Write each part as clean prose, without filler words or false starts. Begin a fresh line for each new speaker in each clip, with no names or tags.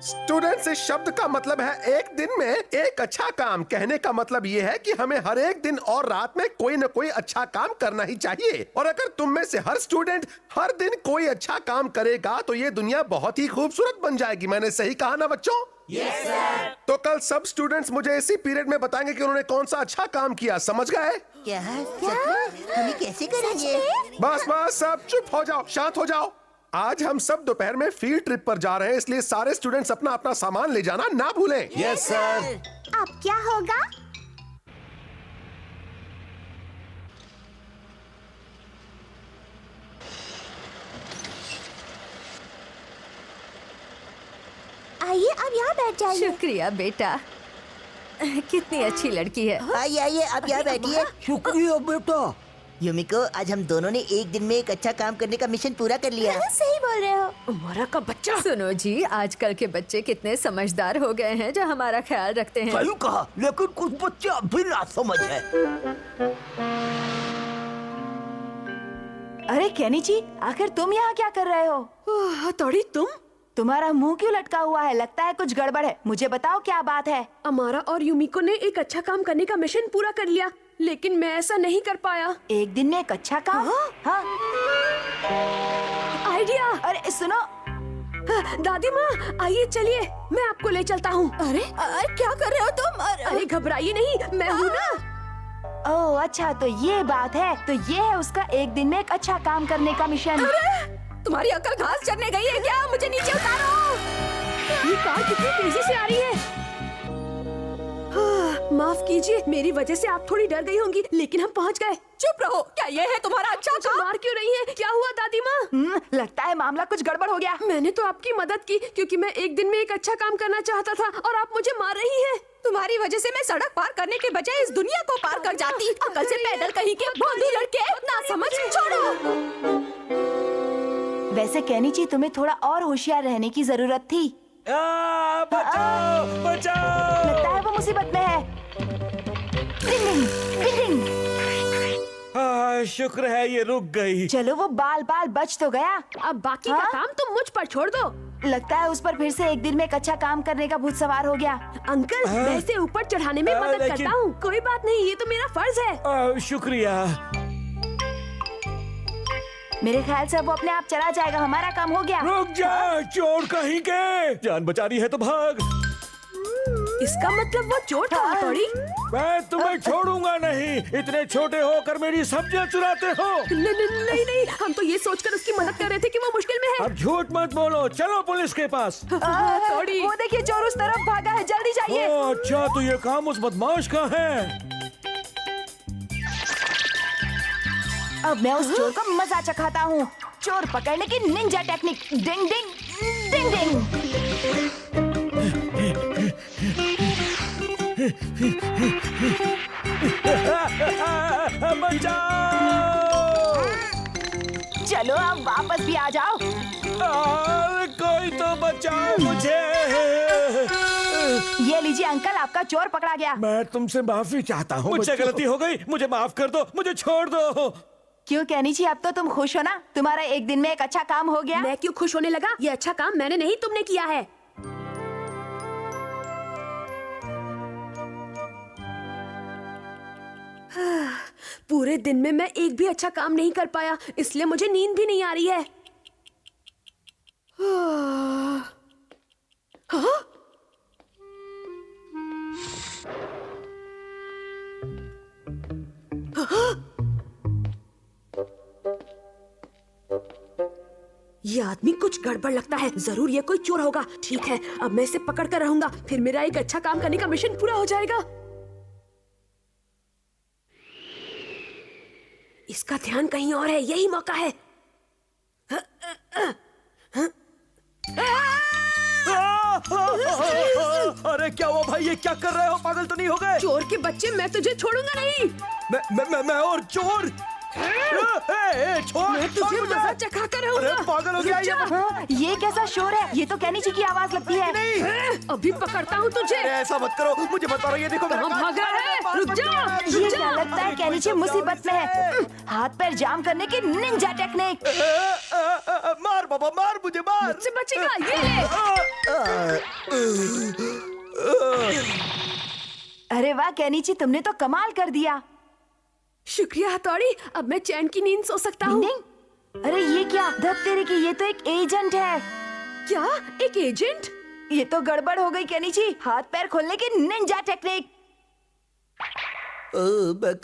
Students, इस शब्द का मतलब है एक दिन में एक अच्छा काम। कहने का मतलब ये है कि हमें हर एक दिन और रात में कोई न कोई अच्छा काम करना ही चाहिए। और अगर तुम में से हर स्टूडेंट हर दिन कोई अच्छा काम करेगा तो ये दुनिया बहुत ही खूबसूरत बन जाएगी। मैंने सही कहा ना बच्चों?
Yes sir.
तो कल सब स्टूडेंट्स मुझे इसी पीरियड में बताएंगे कि उन्होंने कौन सा अच्छा काम किया। समझ गए?
क्या हम कैसे करेंगे?
बस बस, सब चुप हो जाओ, शांत हो जाओ। आज हम सब दोपहर में फील्ड ट्रिप पर जा रहे हैं, इसलिए सारे स्टूडेंट्स अपना अपना सामान ले जाना ना भूलें।
Yes sir.
अब क्या होगा? आइए, अब यहाँ बैठ जाइए।
शुक्रिया बेटा, कितनी अच्छी लड़की है।
आइए आइए, अब यहाँ बैठिए।
शुक्रिया बेटा।
युमिको, आज हम दोनों ने एक दिन में एक अच्छा काम करने का मिशन पूरा कर लिया।
सही बोल रहे हो।
हमारा का बच्चा। सुनो जी, आजकल के बच्चे कितने समझदार हो गए हैं जो हमारा ख्याल रखते हैं।
सही कहा, लेकिन कुछ बच्चे अभी ना समझ है।
अरे केनी जी, आखिर तुम यहाँ क्या कर रहे हो?
हथौड़ी, तुम?
तुम्हारा मुंह क्यों लटका हुआ है? लगता है कुछ गड़बड़ है। मुझे बताओ क्या बात है।
अमारा और युमिको ने एक अच्छा काम करने का मिशन पूरा कर लिया, लेकिन मैं ऐसा नहीं कर पाया।
एक दिन में एक अच्छा काम? हाँ।
आइडिया।
अरे सुनो,
दादी माँ, आइए चलिए, मैं आपको ले चलता हूँ।
अरे क्या कर रहे हो तुम?
अरे घबराइए नहीं, मैं हूँ ना।
ओह अच्छा, तो ये बात है। तो ये है उसका एक दिन में एक अच्छा काम करने का मिशन।
तुम्हारी अकल घास चरने गई है क्या? मुझे नीचे उतारो।
ये कार कितनी तेजी से आ रही है। माफ कीजिए, मेरी वजह से आप थोड़ी डर गई होंगी, लेकिन हम पहुंच गए।
चुप रहो, क्या ये है तुम्हारा अच्छा काम?
मार क्यों रही है? क्या हुआ दादी माँ?
लगता है मामला कुछ गड़बड़ हो गया।
मैंने तो आपकी मदद की क्योंकि मैं एक दिन में एक अच्छा काम करना चाहता था और आप मुझे मार रही हैं।
तुम्हारी वजह से मैं सड़क पार करने के बजाय इस दुनिया को पार कर जाती। अकल से पैदल कहीं के भोंदू लड़के, ना समझ। छोड़ो।
वैसे केनी जी, तुम्हें थोड़ा और होशियार रहने की जरूरत थी।
बचाओ, बचाओ।
लगता है वो मुसीबत में है। डिंग, डिंग, डिंग।
शुक्र है ये रुक गई।
चलो, वो बाल बाल बच तो गया।
अब बाकी का काम तुम मुझ पर छोड़ दो।
लगता है उस पर फिर से एक दिन में एक अच्छा काम करने का भूत सवार हो गया।
अंकल, मैं इसे ऊपर चढ़ाने में मदद करता हूँ। कोई बात नहीं, ये तो मेरा फर्ज है।
शुक्रिया।
मेरे ख्याल से अब वो अपने आप चला जाएगा। हमारा काम हो गया।
रुक जा, चोर कहीं के। जान बचानी है तो भाग।
इसका मतलब वो चोर था। हथौड़ी,
मैं तुम्हें छोड़ूंगा नहीं। इतने छोटे होकर मेरी सब्जियां चुराते हो।
नहीं नहीं, हम तो ये सोचकर उसकी मदद कर रहे थे कि वो मुश्किल में है।
अब झूठ मत बोलो, चलो पुलिस के पास।
हथौड़ी,
वो देखिए, चोर उस तरफ भागा है। जल्दी जाइए।
अच्छा, तो ये काम उस बदमाश का है।
अब मैं उस चोर को मजा चखाता हूँ। चोर पकड़ने की निंजा टेक्निक। डिंग डिंग डिंग डिंग।
बचाओ।
चलो, अब वापस भी आ जाओ।
कोई तो बचाओ मुझे।
ये लीजिए अंकल, आपका चोर पकड़ा गया।
मैं तुमसे माफी चाहता हूँ। मुझसे गलती हो गई, मुझे माफ कर दो, मुझे छोड़ दो।
क्यों केनी जी, अब तो तुम खुश हो ना? तुम्हारा एक दिन में एक अच्छा काम हो गया।
मैं क्यों खुश होने लगा? ये अच्छा काम मैंने नहीं, तुमने किया है। पूरे दिन में मैं एक भी अच्छा काम नहीं कर पाया, इसलिए मुझे नींद भी नहीं आ रही है। हाँ? ये आदमी कुछ गड़बड़ लगता है। जरूर ये कोई चोर होगा। ठीक है, अब मैं इसे पकड़ कर रहूंगा, फिर मेरा एक अच्छा काम करने का मिशन पूरा हो जाएगा। इसका ध्यान कहीं और है, यही मौका है।
अरे क्या हुआ भाई, ये क्या कर रहे हो? पागल तो नहीं हो गए?
चोर के बच्चे, मैं तुझे छोड़ूंगा नहीं।
मैं और चोर? छोड़,
मैं तुझे
छोड़ मुझे।
मजा चखा कर रहूंगा।
अरे पागल हो गया ये।
हाँ, ये कैसा शोर है? ये तो कैनिची की आवाज लगती है।
अभी पकड़ता हूँ तुझे।
अरे ऐसा मत करो, मुझे बता रहा, ये देखो मेरा
कहाँ भाग रहा है? रुक जा,
ये
रुक
क्या
जा।
लगता है कैनिची मुसीबत में है। हाथ पैर जाम करने की निंजा टेक्निक।
मार बाबा मार, मुझे मार।
मुझसे बचेगा, ये ले।
अरे वाह कैनिची, तुमने तो कमाल कर दिया।
शुक्रिया हथौड़ी, अब मैं चैन की नींद सो सकता हूँ।
नहीं, अरे ये क्या धत तेरे की, ये तो एक एजेंट है।
क्या? एक एजेंट?
ये तो गड़बड़ हो गई कैनिची, हाथ पैर खोलने की निंजा टेक्निक।
मैं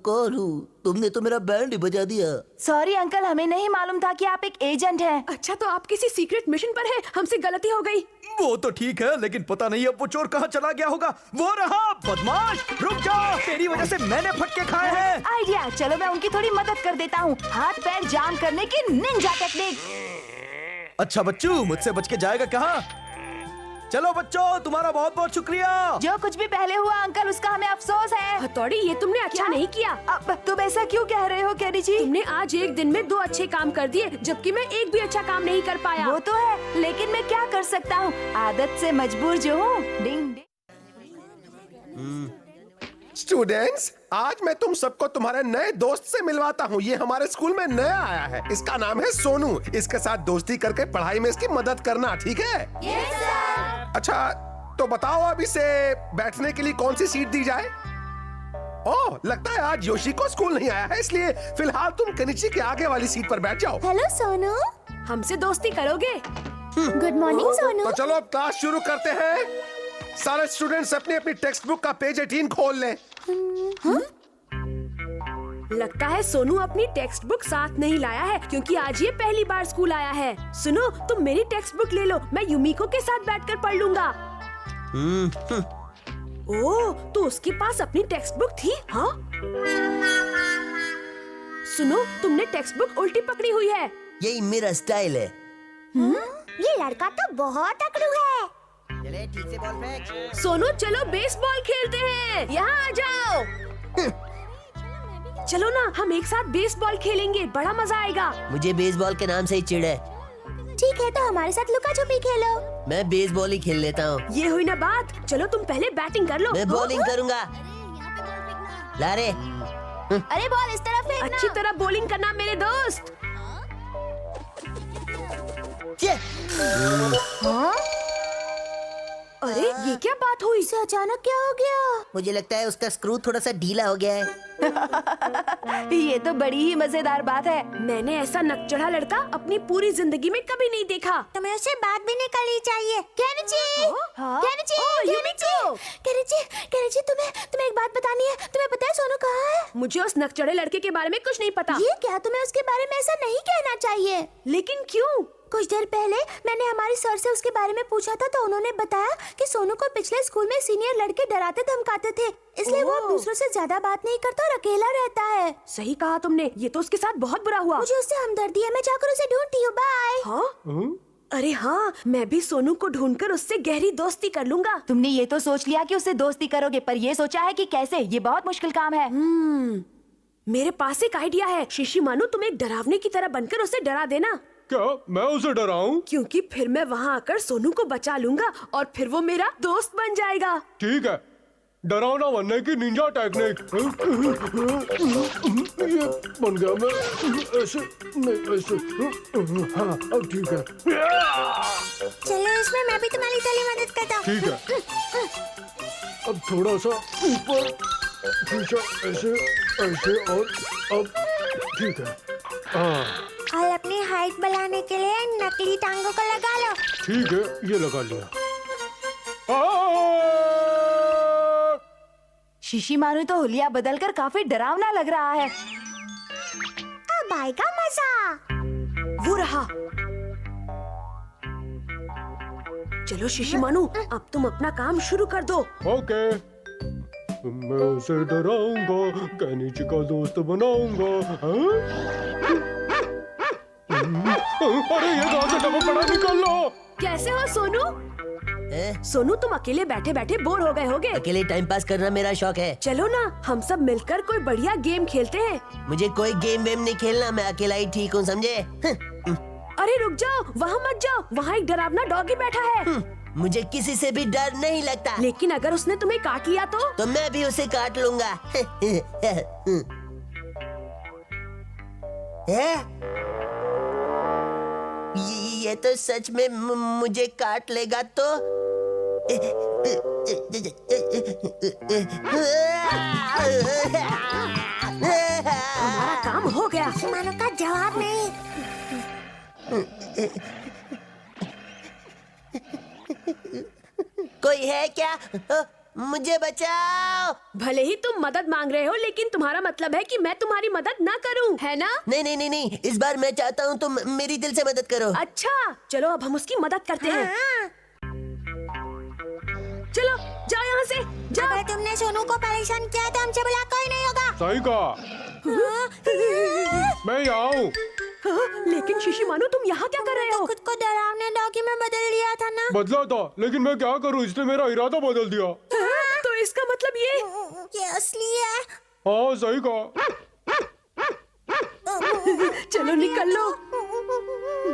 कौन हूँ? तुमने तो मेरा बैंड ही बजा दिया।
सॉरी अंकल, हमें नहीं मालूम था कि आप एक एजेंट हैं।
अच्छा, तो आप किसी सीक्रेट मिशन पर हैं। हमसे गलती हो गई।
वो तो ठीक है, लेकिन पता नहीं अब वो चोर कहाँ चला गया होगा। वो रहा बदमाश, रुक जा, तेरी वजह से मैंने फटके खाए हैं।
आइडिया, चलो मैं उनकी थोड़ी मदद कर देता हूँ। हाथ पैर जाम करने की निंजा टेक्निक।
अच्छा बच्चू, मुझसे बच के जाएगा कहाँ? चलो बच्चों, तुम्हारा बहुत बहुत शुक्रिया।
जो कुछ भी पहले हुआ अंकल, उसका हमें अफसोस है।
हथौड़ी, ये तुमने अच्छा नहीं किया।
अब तुम ऐसा क्यों कह रहे हो कैनिची?
तुमने आज एक दिन में 2 अच्छे काम कर दिए, जबकि मैं एक भी अच्छा काम नहीं कर पाया।
वो तो है, लेकिन मैं क्या कर सकता हूँ, आदत से मजबूर जो हूँ। डिंग डिंग।
स्टूडेंट्स, आज मैं तुम सबको तुम्हारे नए दोस्त से मिलवाता हूँ। ये हमारे स्कूल में नया आया है। इसका नाम है सोनू। इसके साथ दोस्ती करके पढ़ाई में इसकी मदद करना, ठीक है?
Yes sir.
अच्छा, तो बताओ अब इसे बैठने के लिए कौन सी सीट दी जाए? ओह, लगता है आज योशी को स्कूल नहीं आया है, इसलिए फिलहाल तुम कनिची के आगे वाली सीट पर बैठ जाओ।
हेलो सोनू।
हमसे दोस्ती करोगे?
Good morning Sonu.
तो चलो अब क्लास शुरू करते हैं। सारे स्टूडेंट्स अपनी अपनी टेक्स्ट बुक का पेज 18 खोल लें।
लगता है सोनू अपनी टेक्स्ट बुक साथ नहीं लाया है, क्योंकि आज ये पहली बार स्कूल आया है। सुनो, तुम मेरी टेक्स्ट बुक ले लो, मैं युमिको के साथ बैठकर पढ़ लूंगा। ओह, तो उसके पास अपनी टेक्स्ट बुक थी? हाँ? सुनो, तुमने टेक्स्ट बुक उल्टी पकड़ी हुई है।
यही मेरा स्टाइल है।
ये लड़का तो बहुत अकड़ू है।
चले ठीक से बॉल फेंक।
सोनू, चलो बेसबॉल खेलते हैं। यहाँ आ जाओ। चलो ना, हम एक साथ बेसबॉल खेलेंगे, बड़ा मजा आएगा।
मुझे बेसबॉल के नाम से ही चिढ़ है।
ठीक है, तो हमारे साथ लुका छुपी खेलो।
मैं बेसबॉल ही खेल लेता हूँ।
ये हुई ना बात। चलो तुम पहले बैटिंग कर लो।
मैं बॉलिंग करूँगा। ला रे।
अरे बॉल इस तरफ फेंकना।
अच्छी तरह बॉलिंग करना मेरे दोस्त। अरे ये क्या बात हुई?
इसे अचानक क्या हो गया?
मुझे लगता है उसका स्क्रू थोड़ा सा ढीला हो गया है।
ये तो बड़ी ही मजेदार बात है।
मैंने ऐसा नकचढ़ा लड़का अपनी पूरी जिंदगी में कभी नहीं देखा।
तुम्हें उससे बात भी नहीं करनी चाहिए। केनिची,
हाँ?
केनिची,
ओह,
केनिची,
युमिको।
केनिची, केनिची, तुम्हें एक बात बतानी है। तुम्हें पता है सोनू कहाँ है?
मुझे उस नकचढ़े लड़के के बारे में कुछ नहीं पता।
ये क्या, तुम्हें उसके बारे में ऐसा नहीं कहना चाहिए।
लेकिन क्यों?
कुछ देर पहले मैंने हमारे सर से उसके बारे में पूछा था, तो उन्होंने बताया कि सोनू को पिछले स्कूल में सीनियर लड़के डराते धमकाते थे, इसलिए वो अब
ओह।
दूसरों से ज्यादा बात नहीं करता और अकेला रहता है।
सही कहा तुमने, ये तो उसके साथ बहुत बुरा हुआ।
मुझे उससे हमदर्दी है, मैं जाकर उसे ढूंढती हूँ। बाय।
हाँ? अरे हाँ, मैं भी सोनू को ढूंढकर उससे गहरी दोस्ती कर लूंगा।
तुमने ये तो सोच लिया कि उससे दोस्ती करोगे, पर ये सोचा है कि कैसे? ये बहुत मुश्किल काम है।
मेरे पास एक आइडिया है। शिशी मानू, तुम एक डरावने की तरह बनकर उसे डरा देना।
क्या मैं उसे डराऊं?
क्योंकि फिर मैं वहाँ आकर सोनू को बचा लूंगा और फिर वो मेरा दोस्त बन जाएगा।
ठीक है, डरावना बनने की निंजा टेक्निक। ये बन गया। मैं ऐसे नहीं, ऐसे। हाँ, अब ठीक है।
चलो, इसमें मैं भी तुम्हारी थोड़ी मदद करता हूँ।
ठीक है, अब थोड़ा सा ऊपर खींचा, ऐसे ऐसे, और अब ठीक है। हाँ
और अपनी हाइट बढ़ाने के लिए नकली टांगों को लगा लो।
ठीक है, ये लगा लिया।
शिशी मानू तो हुलिया बदलकर काफी डरावना लग रहा है।
अब आएगा मजा।
वो रहा। चलो शिशी मानू, अब तुम अपना काम शुरू कर दो।
ओके, मैं उसे डराऊंगा, कैनिची का दोस्त बनाऊंगा। अरे ये कहाँ से टपक पड़ा, निकल लो।
कैसे हो सोनू? सोनू तुम अकेले बैठे बैठे बोर हो गए होगे।
अकेले टाइम पास करना मेरा शौक है।
चलो ना हम सब मिलकर कोई बढ़िया गेम खेलते हैं।
मुझे कोई गेम वेम नहीं खेलना, मैं अकेला ही ठीक हूँ, समझे?
अरे रुक जाओ, वहाँ मत जाओ, वहाँ एक डरावना डॉगी बैठा है।
मुझे किसी से भी डर नहीं लगता।
लेकिन अगर उसने तुम्हें काट लिया तो
मैं भी उसे काट लूंगा। ये तो सच में मुझे काट लेगा तो
हमारा काम हो गया।
शिमानो का जवाब नहीं।
कोई है क्या? मुझे बचाओ।
भले ही तुम मदद मांग रहे हो, लेकिन तुम्हारा मतलब है कि मैं तुम्हारी मदद ना करूं, है ना?
नहीं नहीं नहीं नहीं, इस बार मैं चाहता हूँ तुम मेरी दिल से मदद करो।
अच्छा चलो अब हम उसकी मदद करते हैं। चलो जाओ यहाँ से, जाओ।
अगर तुमने सोनू को परेशान किया तो हमसे बुला कोई नहीं होगा।
सही कहा, मैं यहाँ हूँ।
लेकिन शिशिमानु तुम यहाँ क्या कर रहे हो?
खुद को डरावने डॉगी में बदल लिया था ना।
बदला था, लेकिन मैं क्या करूँ, इसने मेरा इरादा बदल दिया।
तो इसका मतलब
ये असली है।
हाँ सही कहा।
चलो निकल लो।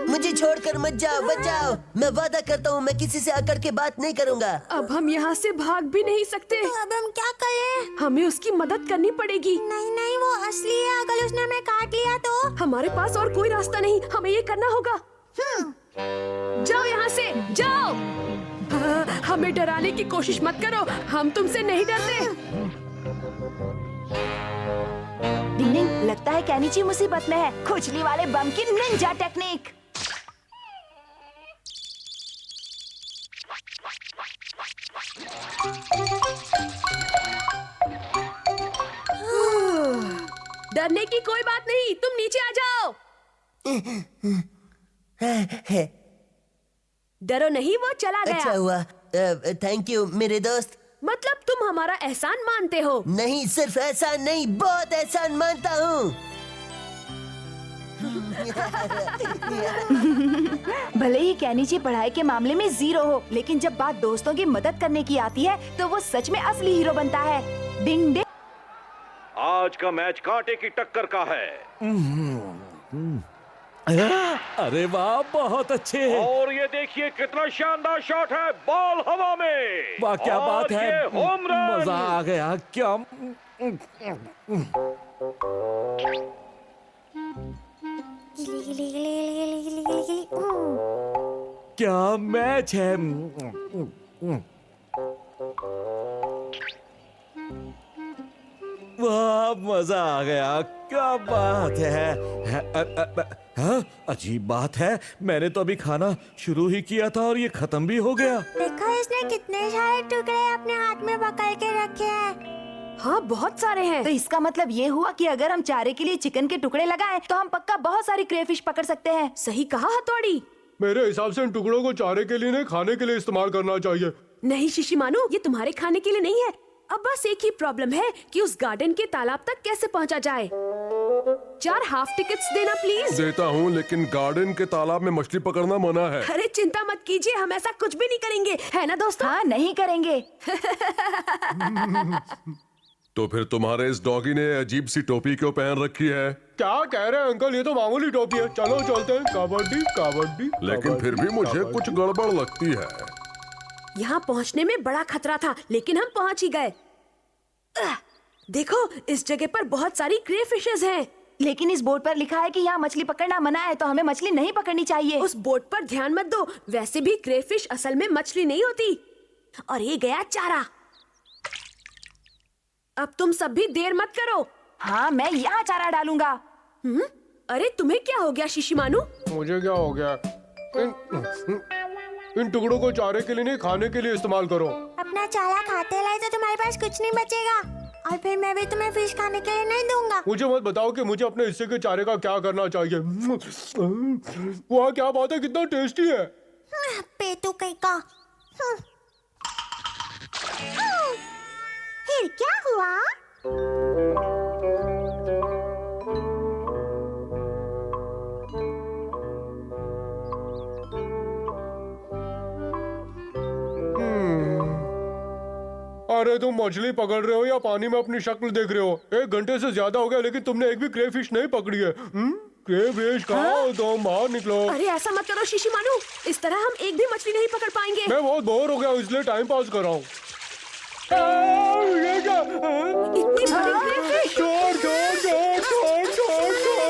मुझे छोड़कर मत जाओ, बचाओ। मैं वादा करता हूँ मैं किसी से अकड़ के बात नहीं करूँगा।
अब हम यहाँ से भाग भी नहीं सकते।
तो अब हम क्या करें?
हमें उसकी मदद करनी पड़ेगी।
नहीं नहीं, वो असली है। अगर उसने हमें काट लिया तो?
हमारे पास और कोई रास्ता नहीं, हमें ये करना होगा। जाओ यहाँ से, जाओ। हमें डराने की कोशिश मत करो, हम तुमसे नहीं डरते।
डिंग डिंग, लगता है कैनिची मुसीबत में है। खुजली वाले बम की निंजा टेक्निक।
डरने की कोई बात नहीं, तुम नीचे आ जाओ। डरो नहीं, वो चला गया।
अच्छा हुआ, थैंक यू मेरे दोस्त।
मतलब तुम हमारा एहसान मानते हो?
नहीं, सिर्फ एहसान नहीं, बहुत एहसान मानता हूँ।
भले ही कैनिची पढ़ाई के मामले में 0 हो, लेकिन जब बात दोस्तों की मदद करने की आती है तो वो सच में असली हीरो बनता है। डिंग डिंग।
आज का मैच कांटे की टक्कर का है।
अरे वाह, बहुत अच्छे हैं।
और ये देखिए कितना शानदार शॉट है, बॉल हवा में।
वाह क्या
और
बात है,
ये होम रन।
मजा आ गया। क्या क्या मैच है। वाह मजा आ गया, क्या बात है। हाँ, अजीब बात है, मैंने तो अभी खाना शुरू ही किया था और ये खत्म भी हो गया।
देखो इसने कितने सारे टुकड़े अपने हाथ में पकड़ के रखे हैं।
हाँ बहुत सारे हैं।
तो इसका मतलब ये हुआ कि अगर हम चारे के लिए चिकन के टुकड़े लगाएं तो हम पक्का बहुत सारी क्रेफिश पकड़ सकते हैं।
सही कहा हथौड़ी।
मेरे हिसाब से इन टुकड़ों को चारे के लिए नहीं, खाने के लिए इस्तेमाल करना चाहिए।
नहीं शिशिमानु, ये तुम्हारे खाने के लिए नहीं है। अब बस एक ही प्रॉब्लम है कि उस गार्डन के तालाब तक कैसे पहुंचा जाए। 4 हाफ टिकट्स देना प्लीज।
देता हूँ, लेकिन गार्डन के तालाब में मछली पकड़ना मना है।
अरे चिंता मत कीजिए, हम ऐसा कुछ भी नहीं करेंगे, है ना दोस्तों?
हाँ नहीं करेंगे।
तो फिर तुम्हारे इस डॉगी ने अजीब सी टोपी क्यों पहन रखी है?
क्या कह रहे हैं अंकल, ये तो मामूली टोपी है। चलो चलते हैं, कबड्डी कबड्डी।
लेकिन फिर भी मुझे कुछ गड़बड़ लगती है।
यहाँ पहुँचने में बड़ा खतरा था, लेकिन हम पहुँच ही गए। देखो इस जगह पर बहुत सारी क्रेफिशेस हैं।
लेकिन इस बोर्ड पर लिखा है कि यहाँ मछली पकड़ना मना है, तो हमें मछली नहीं पकड़नी चाहिए।
उस बोर्ड पर ध्यान मत दो, वैसे भी क्रेफिश असल में मछली नहीं होती। और ये गया चारा। अब तुम सब भी देर मत करो।
हाँ मैं यहाँ चारा डालूंगा।
अरे तुम्हें क्या हो गया शिशिमानु?
मुझे क्या हो गया? इन टुकड़ों को चारे के लिए नहीं, खाने के लिए इस्तेमाल करो।
अपना चारा खाते रहे तो तुम्हारे पास कुछ नहीं बचेगा, और फिर मैं भी तुम्हें फिश खाने के लिए नहीं दूंगा।
मुझे मत बताओ कि मुझे अपने हिस्से के चारे का क्या करना चाहिए। वाह क्या बात है, कितना टेस्टी है।
पेटू कहीं का। फिर क्या हुआ?
अरे तुम मछली पकड़ रहे हो या पानी में अपनी शक्ल देख रहे हो? 1 घंटे से ज्यादा हो गया लेकिन तुमने एक भी क्रेफिश नहीं पकड़ी है। क्रेफिश खाओ तो बाहर निकलो।
अरे ऐसा मत करो शिशिमानु, इस तरह हम एक भी मछली नहीं पकड़ पाएंगे।
मैं बहुत बोर हो गया इसलिए टाइम पास कर रहा हूँ। ये क्या?
इतनी बड़ी क्रेफिश।
छोड़ छोड़ छोड़ छोड़ छोड़ छोड़।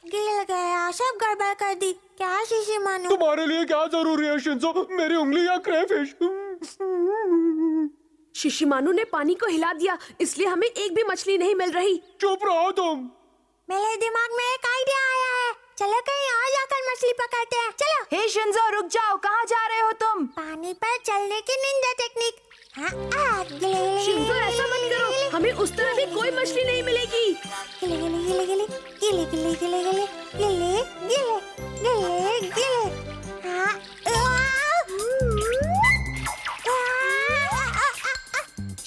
गिर गया, सब गड़बड़ कर दी। क्या शिशिमानु?
तुम्हारे लिए क्या जरूरी है शिंजो, मेरी उंगली या क्रेफिश?
शिशिमानु ने पानी को हिला दिया, इसलिए हमें एक भी मछली नहीं मिल रही।
चुप रहो तुम।
मेरे दिमाग में एक आइडिया आया है। चलो कहीं और जाकर मछली पकड़ते हैं। चलो।
हे शिंजो, रुक जाओ, कहाँ जा रहे हो तुम?
पानी पर चलने की निंजा टेक्निक।
शिंजो ऐसा मत करो, हमें उस तरह भी कोई मछली नहीं मिलेगी।
गिले गिले गिले गिले गिले गिले गिले गिले गिले गिले गिले गिले।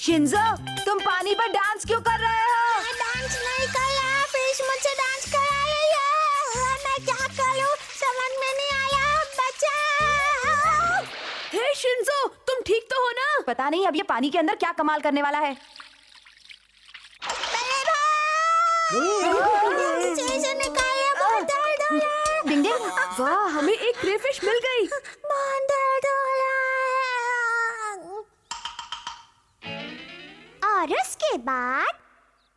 शिंजो, तुम पानी पर डांस क्यों कर रहे हो?
मैं डांस नहीं कर रहा, फिश मुझसे डांस करा रही है। मैं क्या करूं समझ में नहीं आया। बचाओ।
हे शिंजो, तुम ठीक तो हो ना?
पता नहीं अब ये पानी के अंदर क्या कमाल करने वाला है। डिंग डिंग।
वाह, हमें एक क्रेफिश मिल गई।
बहुत दर्द हो रहा है। और उसके बाद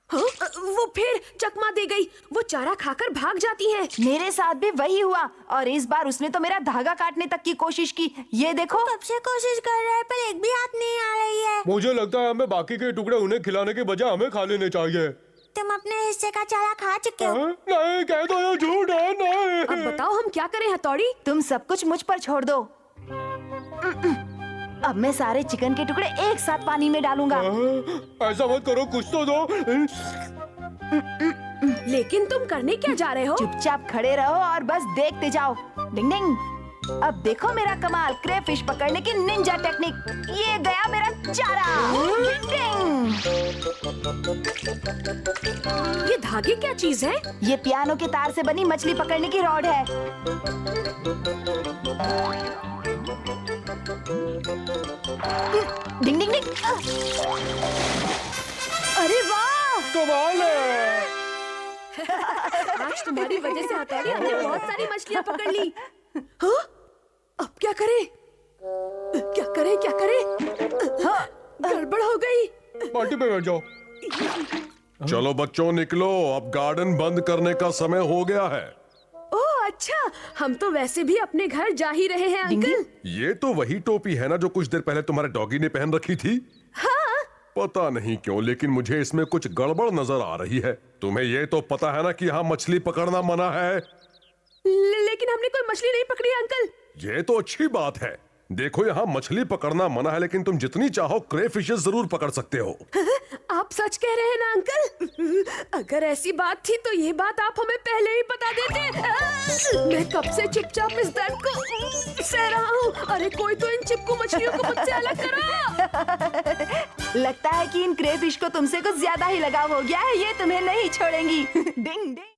हाँ, वो फिर चकमा दे गई। वो चारा खाकर भाग जाती हैं।
मेरे साथ भी वही हुआ और इस बार उसने तो मेरा धागा काटने तक की कोशिश की। ये देखो।
कब से कोशिश कर रहे हैं पर एक भी हाथ नहीं आ रही है।
मुझे लगता है हमें बाकी के टुकड़े उन्हें खिलाने के बजाय हमें खा लेने चाहिए।
तुम अपने हिस्से का चारा खा चुके हो।
नहीं, कह दो ये झूठ है। नहीं।
अब बताओ हम क्या करें हथौड़ी?
तुम सब कुछ मुझ पर छोड़ दो। अब मैं सारे चिकन के टुकड़े एक साथ पानी में डालूंगा।
ऐसा मत करो, कुछ तो दो।
लेकिन तुम करने क्या जा रहे हो?
चुपचाप खड़े रहो और बस देखते जाओ। डिंग डिंग। अब देखो मेरा कमाल, क्रेफिश पकड़ने की निंजा टेक्निक। ये गया मेरा चारा। डिंग डिंग।
ये धागे क्या चीज है?
ये पियानो के तार से बनी मछली पकड़ने की रॉड है। डिंग डिंग डिंग। अरे वाह,
कमाल है।
आज तुम्हारी वजह से हथौड़ी हमने बहुत सारी मछलियां पकड़ ली। हाँ? अब क्या करें? क्या करें? क्या करें? हाँ, गड़बड़ हो गई।
पार्टी पे बैठ जाओ।
चलो बच्चों निकलो, अब गार्डन बंद करने का समय हो गया है।
ओह अच्छा, हम तो वैसे भी अपने घर जा ही रहे हैं अंकल।
ये तो वही टोपी है ना जो कुछ देर पहले तुम्हारे डॉगी ने पहन रखी थी?
हाँ।
पता नहीं क्यों लेकिन मुझे इसमें कुछ गड़बड़ नजर आ रही है। तुम्हें ये तो पता है ना कि यहाँ मछली पकड़ना मना है।
लेकिन हमने कोई मछली नहीं पकड़ी अंकल।
ये तो अच्छी बात है। देखो यहाँ मछली पकड़ना मना है लेकिन तुम जितनी चाहो क्रेफिशेस जरूर पकड़ सकते हो।
आप सच कह रहे हैं ना अंकल? अगर ऐसी बात थी तो ये बात आप हमें पहले ही बता देते। मैं कब से चुपचाप इस दर्द को सह रहा हूँ। अरे कोई तो इन चिपकू मछलियों को मुझसे अलग करो।
लगता है कि इन क्रेफिश को तुमसे कुछ ज्यादा ही लगाव हो गया है। ये तुम्हें नहीं छोड़ेंगी। डिंग डिंग।